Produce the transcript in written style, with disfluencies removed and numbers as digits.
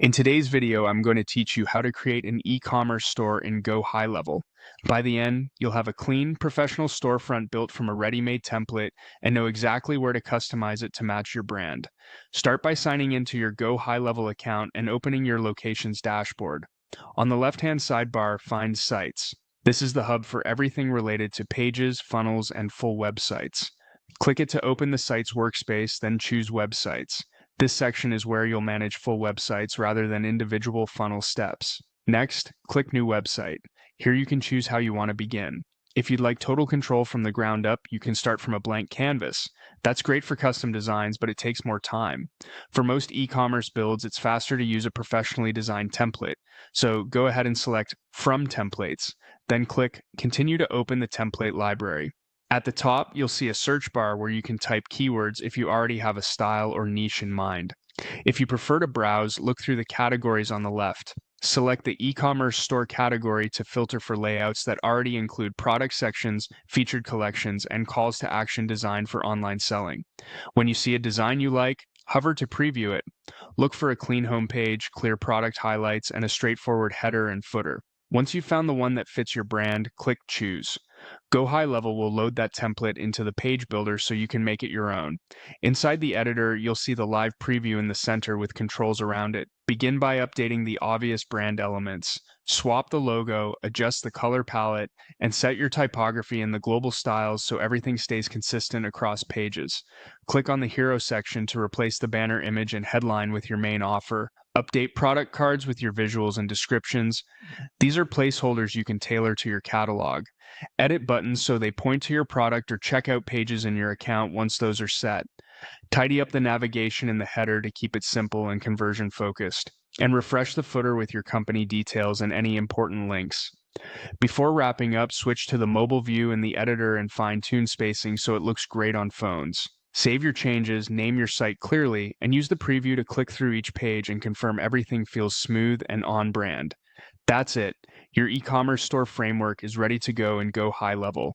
In today's video, I'm going to teach you how to create an e-commerce store in GoHighLevel. By the end, you'll have a clean, professional storefront built from a ready-made template and know exactly where to customize it to match your brand. Start by signing into your GoHighLevel account and opening your location's dashboard. On the left-hand sidebar, find Sites. This is the hub for everything related to pages, funnels, and full websites. Click it to open the site's workspace, then choose Websites. This section is where you'll manage full websites rather than individual funnel steps. Next, click New Website. Here you can choose how you want to begin. If you'd like total control from the ground up, you can start from a blank canvas. That's great for custom designs, but it takes more time. For most e-commerce builds, it's faster to use a professionally designed template. So go ahead and select From Templates, then click Continue to open the template library. At the top, you'll see a search bar where you can type keywords if you already have a style or niche in mind. If you prefer to browse, look through the categories on the left. Select the e-commerce store category to filter for layouts that already include product sections, featured collections, and calls to action designed for online selling. When you see a design you like, hover to preview it. Look for a clean homepage, clear product highlights, and a straightforward header and footer. Once you've found the one that fits your brand, click Choose. GoHighLevel will load that template into the page builder so you can make it your own. Inside the editor, you'll see the live preview in the center with controls around it. Begin by updating the obvious brand elements. Swap the logo, adjust the color palette, and set your typography and the global styles so everything stays consistent across pages. Click on the Hero section to replace the banner image and headline with your main offer. Update product cards with your visuals and descriptions. These are placeholders you can tailor to your catalog. Edit buttons so they point to your product or checkout pages in your account once those are set. Tidy up the navigation in the header to keep it simple and conversion focused. And refresh the footer with your company details and any important links. Before wrapping up, switch to the mobile view in the editor and fine-tune spacing so it looks great on phones. Save your changes, name your site clearly, and use the preview to click through each page and confirm everything feels smooth and on brand. That's it. Your e-commerce store framework is ready to go and GoHighLevel.